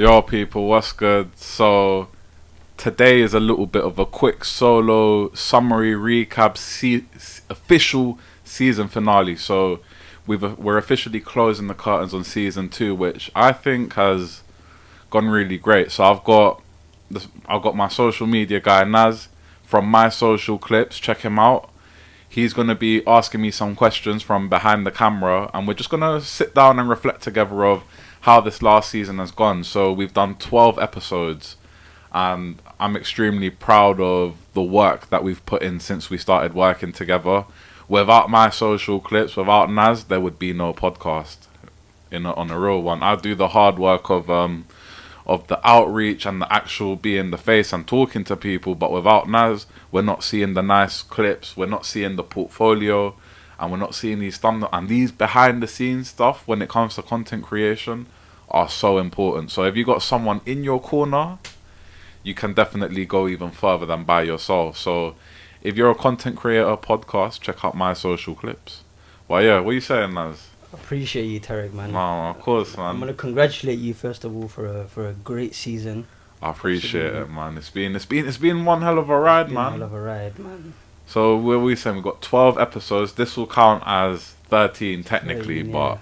Yo, people, what's good? So, today is a little bit of a quick solo summary recap, official season finale. So, we're officially closing the curtains on season 2, which I think has gone really great. So, I've got my social media guy Naz from My Social Clips. Check him out. He's going to be asking me some questions from behind the camera, and we're just going to sit down and reflect together of how this last season has gone. So we've done 12 episodes, and I'm extremely proud of the work that we've put in since we started working together. Without My Social Clips, without Naz, there would be no podcast. On a real one, I do the hard work of the outreach and the actual being the face and talking to people. But without Naz, we're not seeing the nice clips, we're not seeing the portfolio, and we're not seeing these thumbnails. And these behind the scenes stuff, when it comes to content creation, are so important. So if you got someone in your corner, you can definitely go even further than by yourself. So if you're a content creator podcast, check out My Social Clips. Well, yeah, what are you saying, Naz? Appreciate you, Tarek, man. No, of course, man. I'm gonna congratulate you first of all for a great season. I appreciate it, man. It's been one hell of a ride, man. Hell of a ride, man. So what were we saying? We've got 12 episodes. This will count as 13 technically, 13, but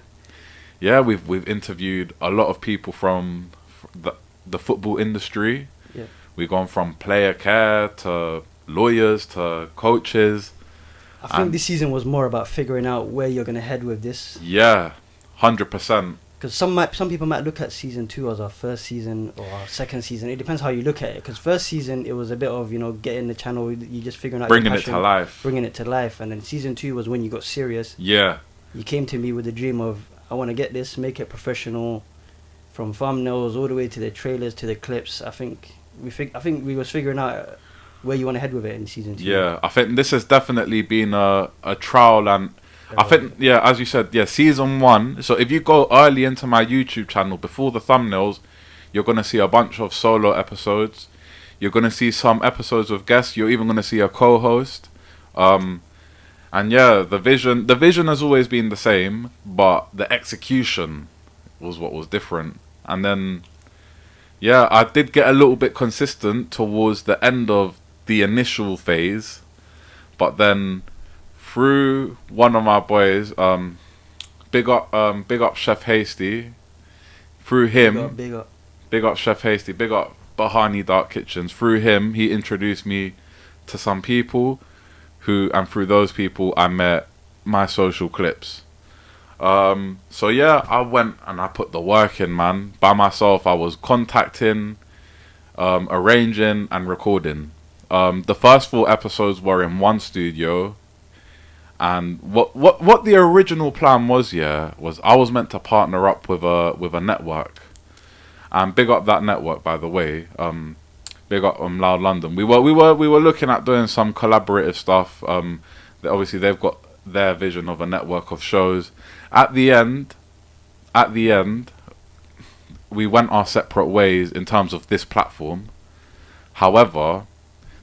yeah, we've interviewed a lot of people from the football industry. Yeah. We've gone from player care to lawyers to coaches. I think this season was more about figuring out where you're gonna head with this. Yeah, 100%. Because some people might look at season 2 as our first season or our second season. It depends how you look at it. Because first season it was a bit of getting the channel, you just figuring out Bringing it to life. Bringing it to life, and then season 2 was when you got serious. Yeah. You came to me with the dream of I want to get this, make it professional, from thumbnails all the way to the trailers to the clips. I think we was figuring out where you want to head with it in season 2. Yeah, I think this has definitely been a trial, and I think, yeah, as you said, yeah, season 1. So if you go early into my YouTube channel before the thumbnails, you're going to see a bunch of solo episodes. You're going to see some episodes with guests. You're even going to see a co-host. And yeah, the vision has always been the same, but the execution was what was different. And then, yeah, I did get a little bit consistent towards the end of the initial phase, but then through one of my boys, big up Chef Hasty, through him, big up Chef Hasty, big up Bahani Dark Kitchens. Through him, he introduced me to some people and through those people I met My Social Clips. So yeah, I went and I put the work in, man. By myself, I was contacting, arranging and recording. The first 4 episodes were in one studio, and what the original plan was, was I was meant to partner up with a network, and big up that network, by the way. Big up Loud London. We were looking at doing some collaborative stuff. Obviously they've got their vision of a network of shows. At the end, we went our separate ways in terms of this platform. However,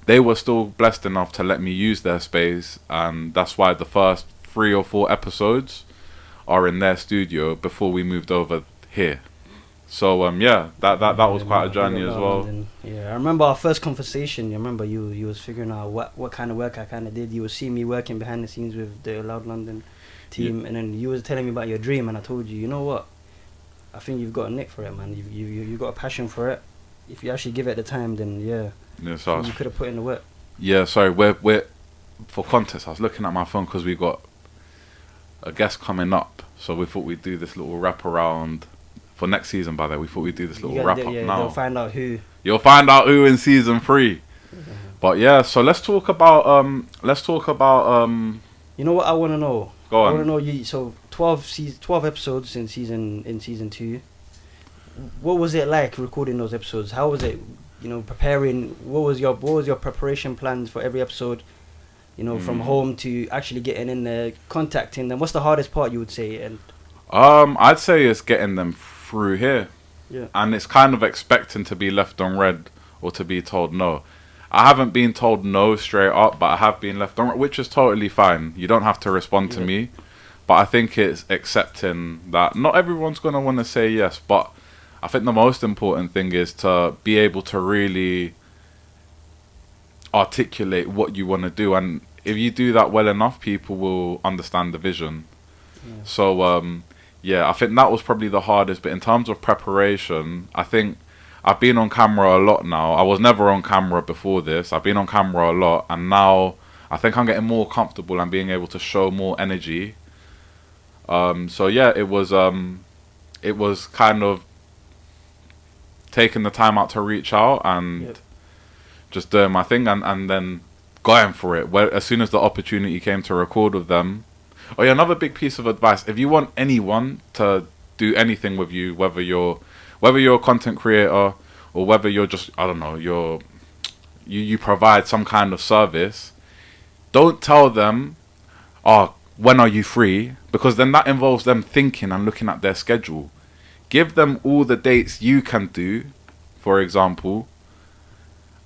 they were still blessed enough to let me use their space, and that's why the first 3 or 4 episodes are in their studio before we moved over here. So yeah, that was quite a journey as well. London. Yeah, I remember our first conversation. You remember you was figuring out what kind of work I kind of did. You was seeing me working behind the scenes with the Loud London team, and then you was telling me about your dream, and I told you, you know what? I think you've got a nick for it, man. You got a passion for it. If you actually give it the time, then yeah, so you could have put in the work. Yeah, sorry. We're for context. I was looking at my phone because we got a guest coming up, so we thought we'd do this little wrap around for next season. By the way, we thought we'd do this little wrap up now. You'll find out who. You'll find out who in season 3. But yeah, so let's talk about. You know what I want to know? Go on. I want to know you. So 12 episodes in season 2. What was it like recording those episodes? How was it? Preparing. What was your preparation plans for every episode? From home to actually getting in there, contacting them. What's the hardest part, you would say? And I'd say it's getting them through here. Yeah. And it's kind of expecting to be left on red or to be told no. I haven't been told no straight up, but I have been left on red, which is totally fine. You don't have to respond to me. But I think it's accepting that not everyone's going to want to say yes. But I think the most important thing is to be able to really articulate what you want to do, and if you do that well enough, people will understand the vision. Yeah. So yeah, I think that was probably the hardest. But in terms of preparation, I think I've been on camera a lot now. I was never on camera before this. I've been on camera a lot, and now I think I'm getting more comfortable and being able to show more energy. So yeah, it was kind of taking the time out to reach out and Yep. just doing my thing, and then going for it. As soon as the opportunity came to record with them. Oh yeah, another big piece of advice: if you want anyone to do anything with you, whether you're a content creator or whether you're just, I don't know, you provide some kind of service, don't tell them, oh, when are you free? Because then that involves them thinking and looking at their schedule. Give them all the dates you can do, for example,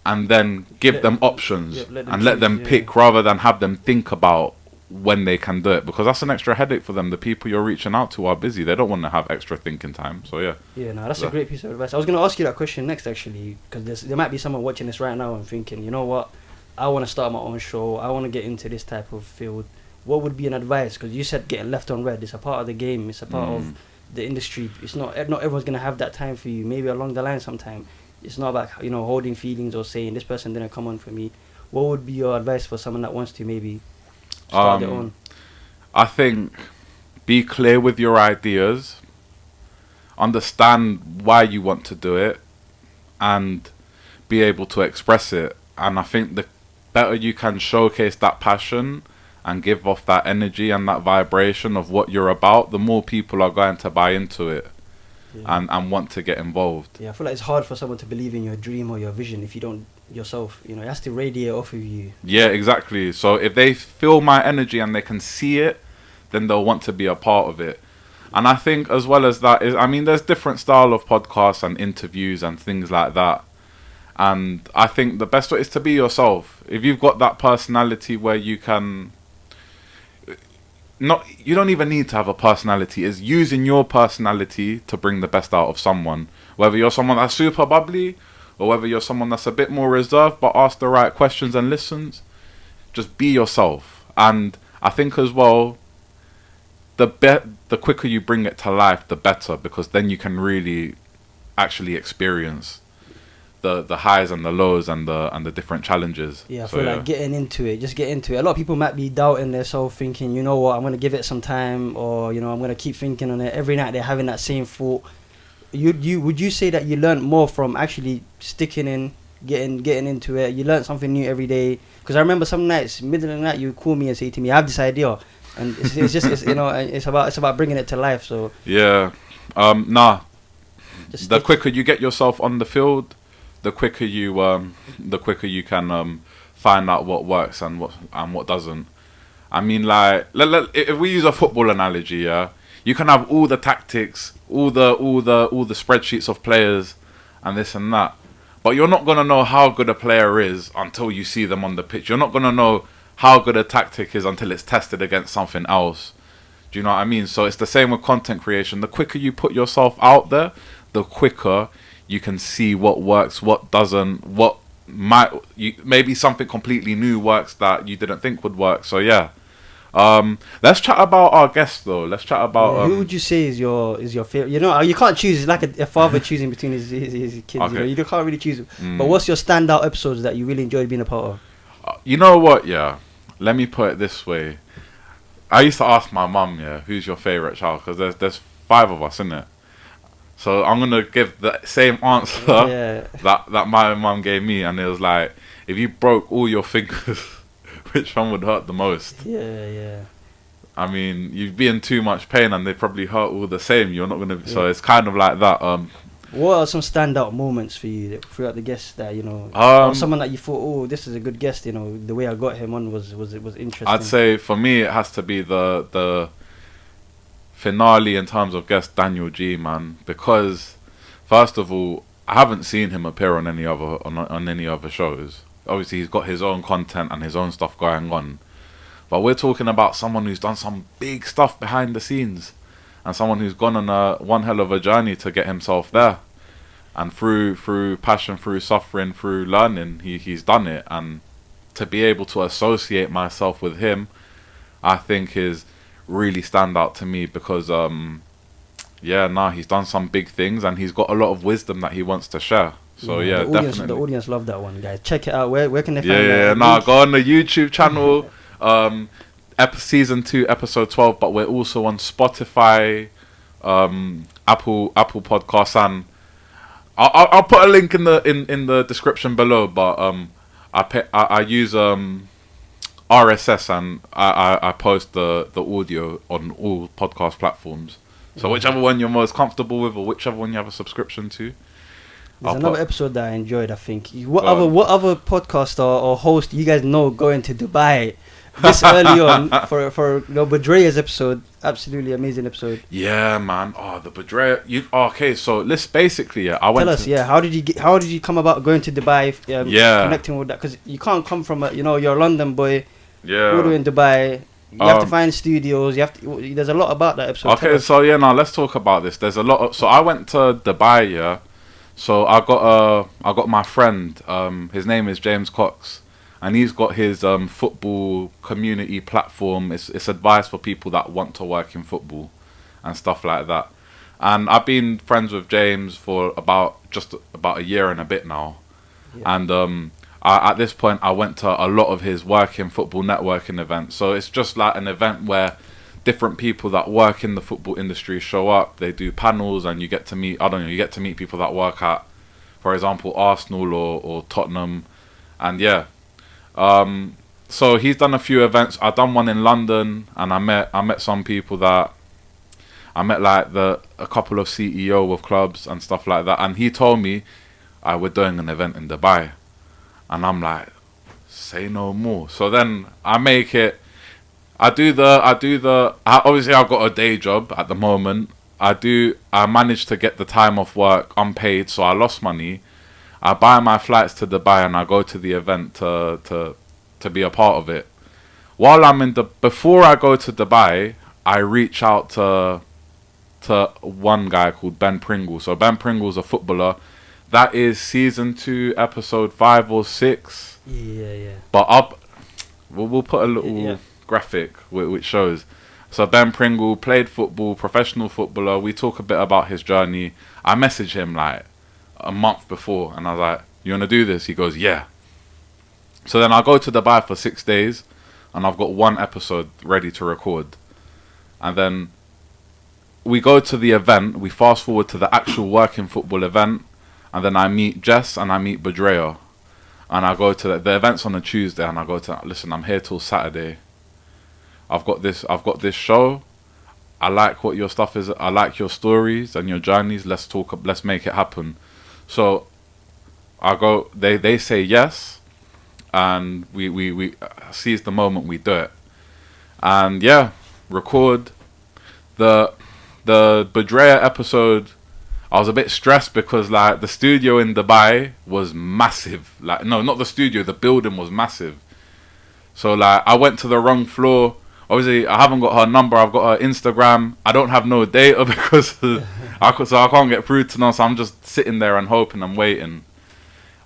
and then give them options, let them and let choose, them yeah. pick rather than have them think about when they can do it, because that's an extra headache for them. The people you're reaching out to are busy. They don't want to have extra thinking time. So yeah. Yeah, no, that's a Yeah. great piece of advice. I was going to ask you that question next, actually, because there might be someone watching this right now and thinking, you know what, I want to start my own show. I want to get into this type of field. What would be an advice? Because you said getting left on red. It's a part of the game. It's a part of the industry. It's not everyone's going to have that time for you. Maybe along the line sometime. It's not about, you know, holding feelings or saying this person didn't come on for me. What would be your advice for someone that wants to maybe start their own? I think be clear with your ideas, understand why you want to do it, and be able to express it. And I think the better you can showcase that passion and give off that energy and that vibration of what you're about, the more people are going to buy into it. Yeah. And want to get involved. Yeah, I feel like it's hard for someone to believe in your dream or your vision if you don't yourself. You know, it has to radiate off of you. Yeah, exactly. So if they feel my energy and they can see it, then they'll want to be a part of it. And I think as well as that is, I mean, there's different style of podcasts and interviews and things like that. And I think the best way is to be yourself. If you've got that personality where you can... you don't even need to have a personality. It's using your personality to bring the best out of someone. Whether you're someone that's super bubbly or whether you're someone that's a bit more reserved but asks the right questions and listens, just be yourself. And I think as well, the quicker you bring it to life, the better, because then you can really actually experience the highs and the lows and the different challenges. Yeah, I So, feel like getting into it, just get into it. A lot of people might be doubting themselves, thinking, you know what, I'm going to give it some time, or, you know, I'm going to keep thinking on it. Every night they're having that same thought. Would you say that you learned more from actually sticking in, getting into it? You learned something new every day? Because I remember some nights, middle of the night, you would call me and say to me, I have this idea. And it's you know, it's about bringing it to life. So yeah. just The quicker you get yourself on the field, the quicker you can find out what works and what doesn't. I mean, like, if we use a football analogy, yeah, you can have all the tactics, all the spreadsheets of players, and this and that, but you're not gonna know how good a player is until you see them on the pitch. You're not gonna know how good a tactic is until it's tested against something else. Do you know what I mean? So it's the same with content creation. The quicker you put yourself out there, the quicker you can see what works, what doesn't, maybe something completely new works that you didn't think would work. So yeah. Let's chat about our guests though. Let's chat about who would you say is your favorite? You know, you can't choose. It's like a father choosing between his kids. Okay. You know, you can't really choose. But what's your standout episodes that you really enjoyed being a part of? you know what, yeah, let me put it this way. I used to ask my mum, yeah, who's your favourite child? Because there's 5 of us, isn't it? So I'm going to give the same answer that my mum gave me. And it was like, if you broke all your fingers, which one would hurt the most? Yeah. I mean, you'd be in too much pain and they probably hurt all the same. You're not going to... So it's kind of like that. What are some standout moments for you throughout the guests that, you know, or someone that you thought, oh, this is a good guest, you know, the way I got him on was interesting? I'd say for me it has to be the finale in terms of guest, Daniel G, man, because first of all, I haven't seen him appear on any other shows. Obviously he's got his own content and his own stuff going on, but we're talking about someone who's done some big stuff behind the scenes and someone who's gone on one hell of a journey to get himself there. and through passion, through suffering, through learning, he's done it. And to be able to associate myself with him, I think is really stand out to me, because he's done some big things, and he's got a lot of wisdom that he wants to share. So definitely the audience love that one, guys. Check it out. Where can they find that? Go on the YouTube channel, season 2 episode 12. But we're also on Spotify, Apple Podcasts, and I'll put a link in the description below. But I use RSS, and I post the audio on all podcast platforms. So whichever one you're most comfortable with, or whichever one you have a subscription to. There's another episode that I enjoyed, I think. What other podcaster or host you guys know going to Dubai this early on for Badrea's episode? Absolutely amazing episode. Yeah, man. Oh, the Badrea. Okay, so let's basically, how did you come about going to Dubai? Connecting with that, because you can't come from you're a London boy. Yeah. All the way in Dubai. You have to find studios. There's a lot about that episode. Okay, so now let's talk about this. There's a lot. So I went to Dubai. Yeah. So I got my friend. His name is James Cox, and he's got his football community platform. It's advice for people that want to work in football and stuff like that. And I've been friends with James for about a year and a bit now. Yeah. And at this point, I went to a lot of his working football networking events. So it's just like an event where different people that work in the football industry show up. They do panels, and you get to meet people that work at, for example, Arsenal or Tottenham. And so he's done a few events. I've done one in London, and I met some people that I met, like a couple of CEO of clubs and stuff like that. And he told me we're doing an event in Dubai, and I'm like, say no more. So then I make it. Obviously I've got a day job at the moment. I managed to get the time off work unpaid, so I lost money. I buy my flights to Dubai, and I go to the event to be a part of it. Before I go to Dubai, I reach out to one guy called Ben Pringle. So Ben Pringle's a footballer. That is season 2, episode 5 or 6. Yeah. But we'll put a little graphic which shows. So Ben Pringle played football, professional footballer. We talk a bit about his journey. I messaged him like a month before, and I was like, you want to do this? He goes, yeah. So then I go to Dubai for 6 days, and I've got 1 episode ready to record. And then we go to the event. We fast forward to the actual working football event, and then I meet Jess and I meet Badrea. And I go to the event's on a Tuesday, and I go to, listen, I'm here till Saturday. I've got this show. I like what your stuff is. I like your stories and your journeys. Let's make it happen. So I go, they say yes, and we seize the moment, we do it. And record the Badrea episode. I was a bit stressed because like the studio in Dubai was massive. Like, no, not the studio, the building was massive. So like I went to the wrong floor. Obviously, I haven't got her number. I've got her Instagram. I don't have no data because I can't get through to her. So I'm just sitting there and hoping and waiting.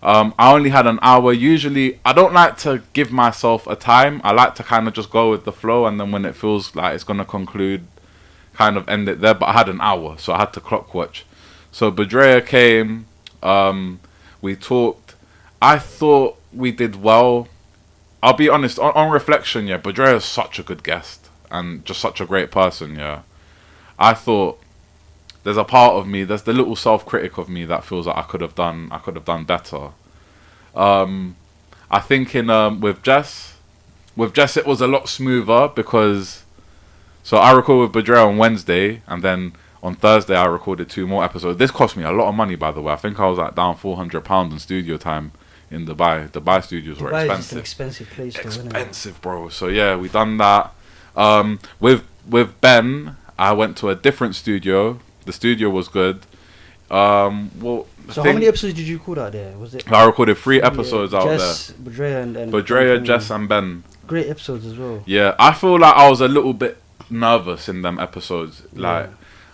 I only had an hour. Usually, I don't like to give myself a time. I like to kind of just go with the flow, and then when it feels like it's gonna conclude, kind of end it there. But I had an hour, so I had to clock watch. So Badrea came. We talked. I thought we did well. I'll be honest, on reflection, Badrea is such a good guest and just such a great person, I thought there's a part of me, there's the little self-critic of me that feels like I could have done better. I think with Jess it was a lot smoother because, so I recorded with Badrea on Wednesday, and then on Thursday I recorded 2 more episodes. This cost me a lot of money, by the way. I think I was like down £400 in studio time. In Dubai studios were expensive. Just an expensive place, expensive, bro. So we done that. With Ben, I went to a different studio. The studio was good. So how many episodes did you record out there? Was it? I recorded 3 episodes out there. Badrea and Badrea, Jess, and Ben. Great episodes as well. Yeah, I feel like I was a little bit nervous in them episodes. Like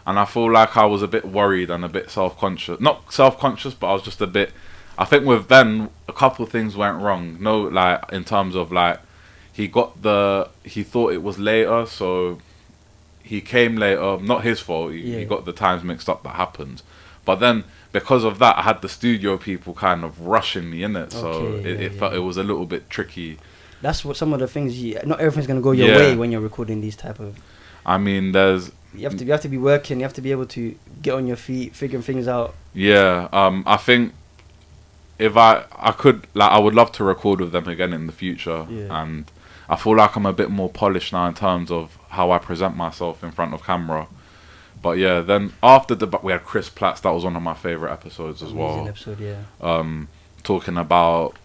And I feel like I was a bit worried and a bit self-conscious. Not self-conscious, but I was just a bit... I think with Ben, a couple of things went wrong. No, like, in terms of, like, he thought it was later, so he came later. Not his fault. He got the times mixed up. That happens. But then, because of that, I had the studio people kind of rushing me in it. So it felt it was a little bit tricky. That's what some of the things. Not everything's gonna go your way when you're recording these type of. I mean, you have to be working. You have to be able to get on your feet, figuring things out. Yeah. I think if I could, like, I would love to record with them again in the future. Yeah. And I feel like I'm a bit more polished now in terms of how I present myself in front of camera. But yeah, then after we had Chris Platts. That was one of my favorite episodes as well. Amazing episode, yeah. Talking about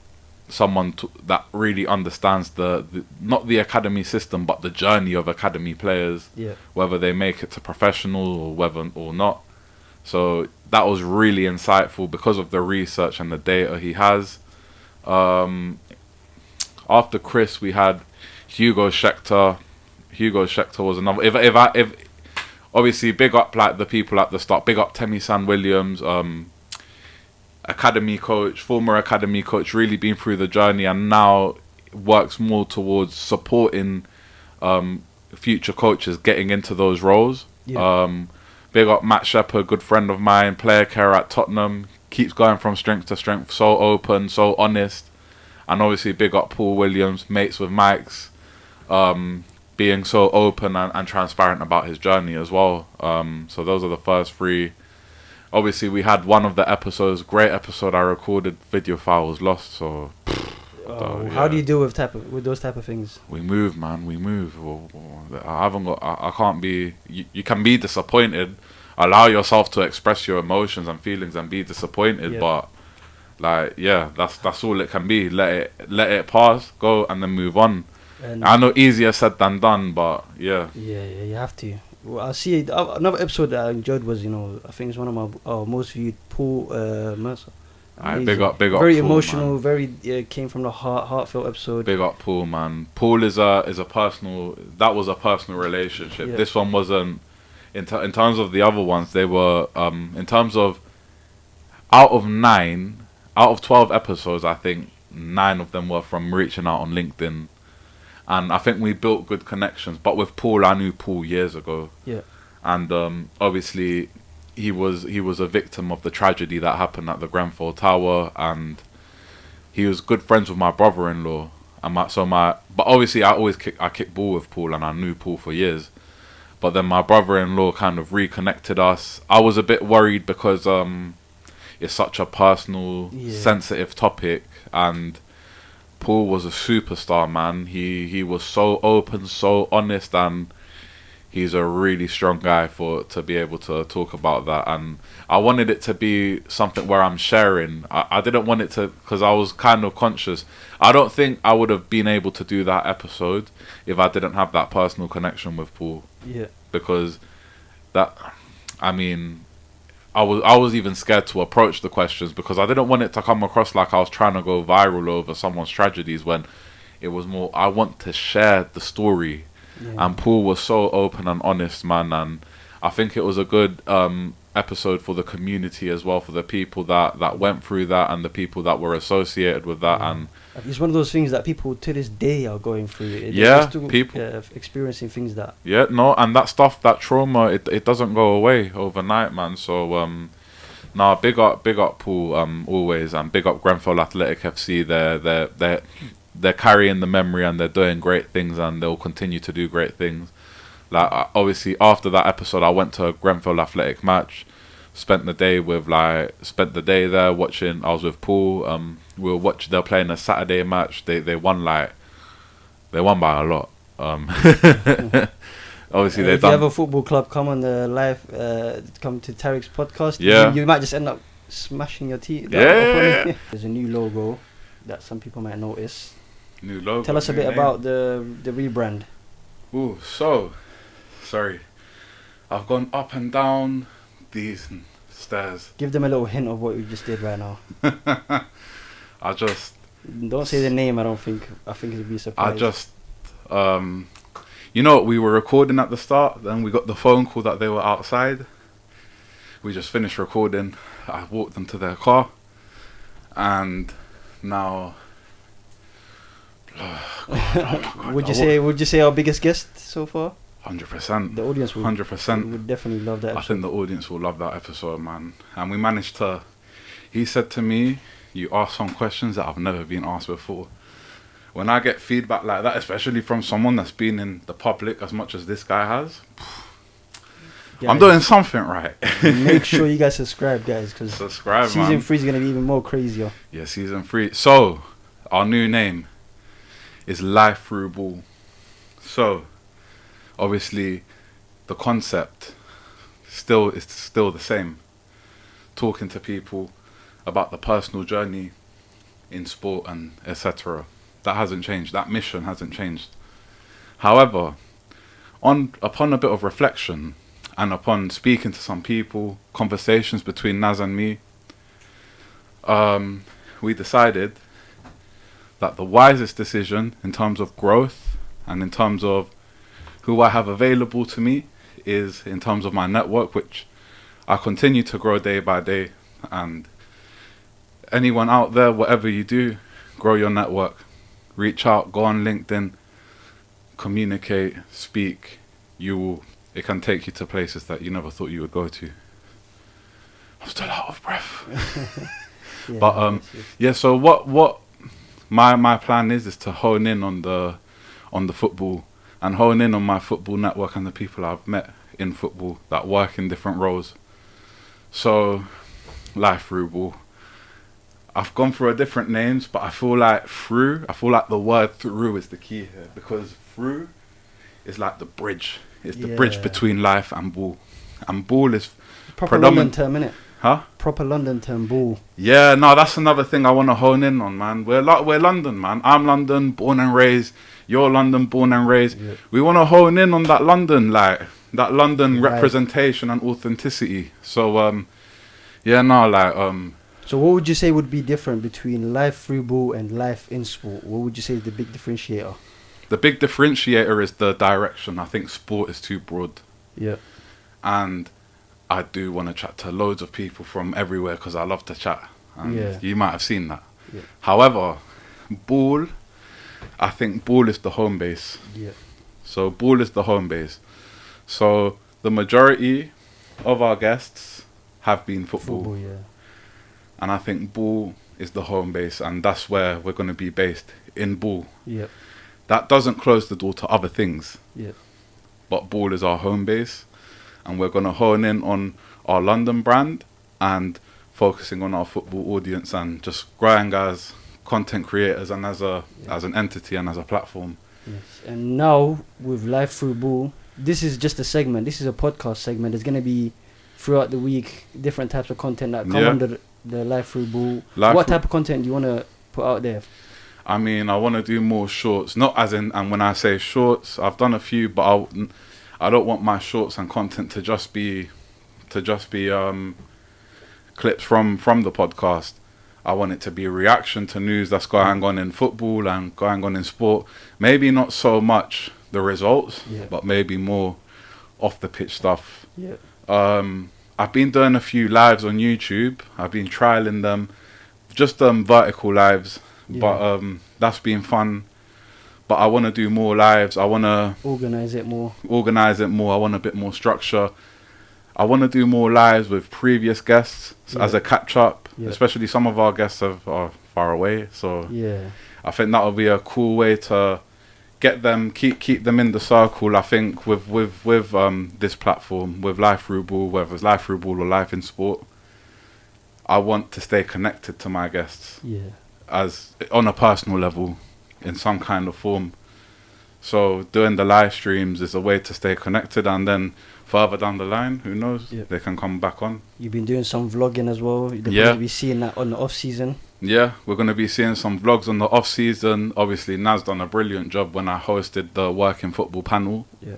someone that really understands the not the academy system, but the journey of academy players. Yeah. Whether they make it to professional or whether or not. So that was really insightful because of the research and the data he has. After Chris, we had Hugo Schechter. Hugo Schechter was another. If obviously, big up like the people at the start. Big up Temi San Williams, academy coach, former academy coach, really been through the journey and now works more towards supporting future coaches getting into those roles. Yeah. Big up Matt Shepherd, good friend of mine, player care at Tottenham, keeps going from strength to strength, so open, so honest. And obviously big up Paul Williams, mates with Mike's, being so open and transparent about his journey as well. So those are the first three. Obviously we had one of the episodes, great episode I recorded, video file was lost, so... How do you deal with those type of things? We move, man. We move. I can't be. You can be disappointed. Allow yourself to express your emotions and feelings and be disappointed. But like, that's all it can be. Let it pass, go, and then move on. And I know easier said than done, but yeah. Yeah, you have to. Well, I see another episode that I enjoyed was I think it's one of my most viewed, Paul Mercer. Big up very Paul, emotional, man. Very came from the heartfelt episode. Big up Paul, man. Paul is a personal. That was a personal relationship. Yeah. This one wasn't. In terms of the other ones, they were in terms of out of 12 episodes, I think 9 of them were from reaching out on LinkedIn, and I think we built good connections. But with Paul, I knew Paul years ago. Yeah, and obviously. He was a victim of the tragedy that happened at the Grenfell Tower, and he was good friends with my brother-in-law. But obviously I kicked ball with Paul, and I knew Paul for years. But then my brother-in-law kind of reconnected us. I was a bit worried because it's such a personal, sensitive topic, and Paul was a superstar, man. He was so open, so honest, and he's a really strong guy to be able to talk about that. And I wanted it to be something where I'm sharing. I didn't want it to, because I was kind of conscious. I don't think I would have been able to do that episode if I didn't have that personal connection with Paul. Yeah. Because I was even scared to approach the questions because I didn't want it to come across like I was trying to go viral over someone's tragedies, when it was more, I want to share the story. Yeah. And Paul was so open and honest, man, and I think it was a good episode for the community as well, for the people that went through that and the people that were associated with that. And it's one of those things that people to this day are going through. People experiencing things that and that stuff, that trauma, it doesn't go away overnight, man. So big up Paul always, and big up Grenfell Athletic FC. They're carrying the memory and they're doing great things, and they'll continue to do great things. Like obviously after that episode, I went to a Grenfell Athletic match, spent the day there watching. I was with Paul. They're playing a Saturday match. They won by a lot. Obviously if you have a football club, come on the live, come to Tariq's podcast. Yeah, you might just end up smashing your teeth. Yeah. There's a new logo that some people might notice. New logo. Tell us a bit about the rebrand. Ooh, so sorry, I've gone up and down these stairs. Give them a little hint of what we just did right now. Don't say the name. I think it'd be a surprise. You know what? We were recording at the start, then we got the phone call that they were outside. We just finished recording. I walked them to their car, and now. Would you say our biggest guest so far? 100%. The audience will 100%. would definitely love that episode. I think the audience will love that episode, man. And we managed to. He said to me, "You asked some questions that I've never been asked before." When I get feedback like that, especially from someone that's been in the public as much as this guy has, Guys, I'm doing something right. Make sure you guys subscribe, guys, because Subscribe, season man. 3 is gonna be even more crazier. Yeah, season 3. So, our new name is Life Through Ball. So, obviously, the concept is still the same. Talking to people about the personal journey in sport and etc. That hasn't changed. That mission hasn't changed. However, upon a bit of reflection and upon speaking to some people, conversations between Naz and me, we decided that the wisest decision in terms of growth and in terms of who I have available to me is in terms of my network, which I continue to grow day by day. And anyone out there, whatever you do, grow your network. Reach out, go on LinkedIn, communicate, speak. It can take you to places that you never thought you would go to. I'm still out of breath. Yeah, But yeah. So what my plan is to hone in on the football and hone in on my football network and the people I've met in football that work in different roles. So, Life Through Ball. I've gone through different names, but I feel like the word through is the key here, because through is like the bridge. It's the bridge between life and ball. And ball is proper London term, innit? Huh? Proper London term, ball. Yeah, no, that's another thing I want to hone in on, man. We're London, man. I'm London, born and raised. You're London, born and raised. Yeah. We want to hone in on that London, that London representation and authenticity. So, So what would you say would be different between Life Through Ball and life in sport? What would you say is the big differentiator? The big differentiator is the direction. I think sport is too broad. Yeah. And I do want to chat to loads of people from everywhere because I love to chat. And you might have seen that. Yeah. However, I think ball is the home base. Yeah. So ball is the home base. So the majority of our guests have been football. And I think ball is the home base, and that's where we're going to be based, in ball. Yep. That doesn't close the door to other things. Yep. But ball is our home base, and we're going to hone in on our London brand and focusing on our football audience and just growing as content creators and as an entity and as a platform. Yes. And now with Life Through Ball, this is just a segment. This is a podcast segment. There's going to be throughout the week different types of content that come under the Life Through Ball. What type of content do you want to put out there? I mean, I want to do more shorts. Not as in, and when I say shorts, I've done a few, but I don't want my shorts and content to just be clips from the podcast. I want it to be a reaction to news that's going on in football and going on in sport. Maybe not so much the results, but maybe more off the pitch stuff. Yeah. I've been doing a few lives on YouTube. I've been trialing them, just vertical lives, but that's been fun. But I want to do more lives. I want to organize it more. I want a bit more structure. I want to do more lives with previous guests as a catch up, especially some of our guests are far away. So I think that would be a cool way to get them, keep them in the circle. I think with this platform, with Life Through Ball, whether it's Life Through Ball or Life in Sport, I want to stay connected to my guests as on a personal level in some kind of form. So doing the live streams is a way to stay connected, and then further down the line, who knows, they can come back on. You've been doing some vlogging as well. They're going to be seeing that on the off season. Yeah, we're going to be seeing some vlogs on the off season. Obviously, Naz done a brilliant job when I hosted the Working Football panel. Yeah.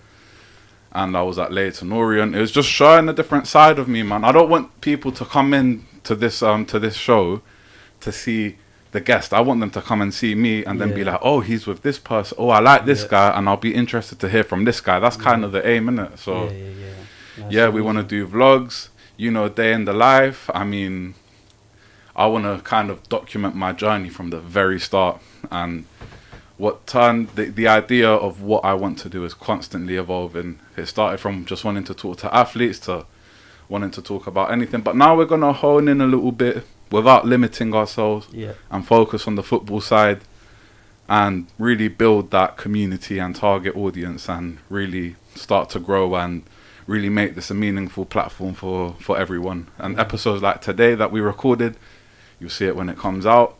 And I was at Leighton Orient. It was just showing a different side of me, man. I don't want people to come in to this show to see the guest. I want them to come and see me and then be Yeah. like, oh, he's with this person. Oh, I like this Yeah. guy, and I'll be interested to hear from this guy. That's kind Yeah. of the aim, innit? So Yeah. That's yeah, we want to amazing. do vlogs, you know, day in the life. I mean, I want to kind of document my journey from the very start, and what turned the idea of what I want to do is constantly evolving. It started from just wanting to talk to athletes to wanting to talk about anything, but now we're going to hone in a little bit without limiting ourselves Yeah. and focus on the football side and really build that community and target audience and really start to grow and really make this a meaningful platform for everyone. And episodes like today that we recorded, you'll see it when it comes out.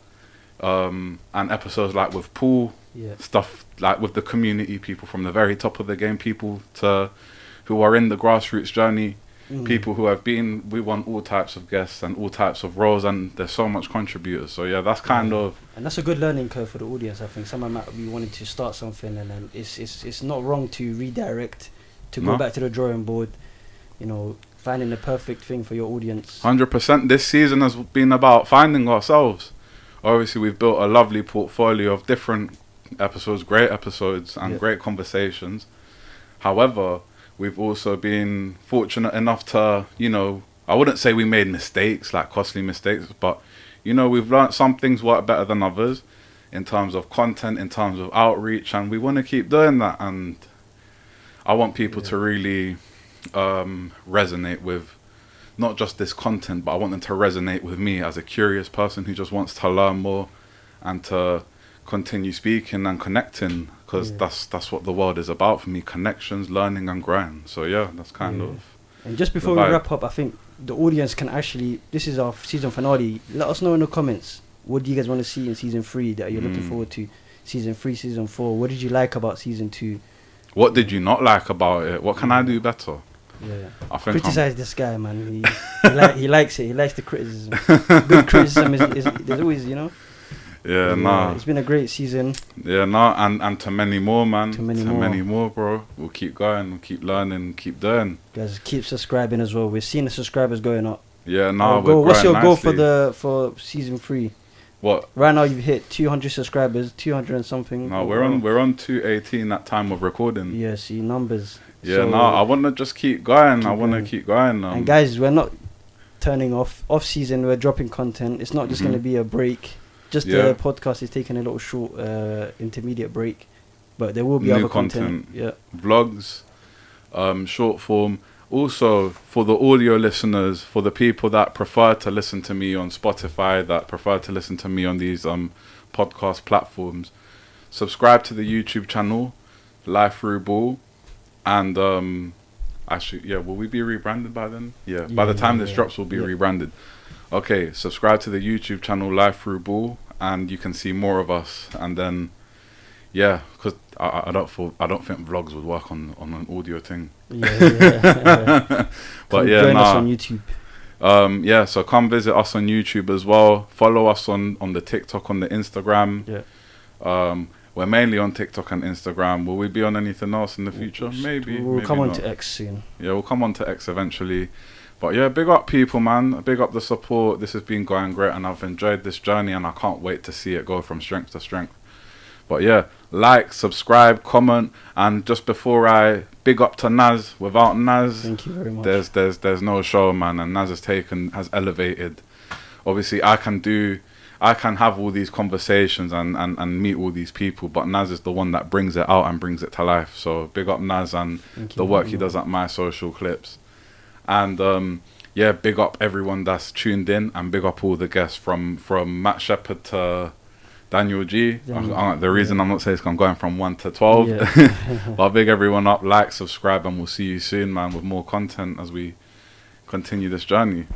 And episodes like with Paul, Yeah. stuff like with the community, people from the very top of the game, people to who are in the grassroots journey, people who have been. We want all types of guests and all types of roles, and there's so much contributors. So yeah, that's kind of. And that's a good learning curve for the audience. I think someone might be wanting to start something, and then it's not wrong to redirect, to go No. back to the drawing board. You know, finding the perfect thing for your audience. 100%. This season has been about finding ourselves. Obviously, we've built a lovely portfolio of different episodes, great episodes, and great conversations. However, we've also been fortunate enough to, you know, I wouldn't say we made mistakes, like costly mistakes, but, you know, we've learned some things work better than others in terms of content, in terms of outreach, and we want to keep doing that. And I want people to really resonate with not just this content, but I want them to resonate with me as a curious person who just wants to learn more and to continue speaking and connecting, because that's what the world is about for me: connections, learning, and growing. So yeah, that's kind of. And just before we wrap up, I think the audience can actually, this is our season finale, let us know in the comments, what do you guys want to see in season 3 that you're looking forward to? Season 3, season 4, what did you like about season 2? What did you not like about it? What can I do better? Yeah, I think criticize this guy, man. He likes it. He likes the criticism. Good criticism is there's always, you know. Yeah, nah. It's been a great season. Yeah, nah, and to many more, man. To many more, bro. We'll keep going. We'll keep learning. Keep doing. Guys, keep subscribing as well. We're seeing the subscribers going up. Yeah, nah. What's your goal nicely. for season 3? What? Right now you've hit 200 subscribers, 200 and something. No, we're on 218 at time of recording. Yeah, see numbers. Yeah, so no, I want to just keep going. I want to keep going. And guys, we're not turning off season. We're dropping content. It's not just going to be a break. Just the podcast is taking a little short intermediate break, but there will be other content. Yeah, vlogs, short form. Also, for the audio listeners, for the people that prefer to listen to me on Spotify, that prefer to listen to me on these podcast platforms, subscribe to the YouTube channel, Life Through Ball, and actually, yeah, will we be rebranded by then? Yeah, by the time this drops, we'll be rebranded. Okay, subscribe to the YouTube channel Life Through Ball, and you can see more of us. And then, yeah, because I don't think vlogs would work on an audio thing. Yeah. But yeah, join us on YouTube. Yeah, so come visit us on YouTube as well. Follow us on the TikTok, on the Instagram. Yeah. We're mainly on TikTok and Instagram. Will we be on anything else in the future? Maybe. We'll maybe come on not. to X soon. Yeah, we'll come on to X eventually. But yeah, big up people, man. Big up the support. This has been going great, and I've enjoyed this journey, and I can't wait to see it go from strength to strength. But yeah, like, subscribe, comment, and just before I big up to Naz. Without Naz, thank you very much. There's no show, man. And Naz has elevated. Obviously, I can have all these conversations and meet all these people, but Naz is the one that brings it out and brings it to life. So big up Naz and the work he does at My Social Clips. And yeah, big up everyone that's tuned in, and big up all the guests from Matt Shepherd to Daniel G. The reason I'm not saying is 'cause I'm going from 1 to 12. Yeah. But big everyone up, like, subscribe, and we'll see you soon, man, with more content as we continue this journey.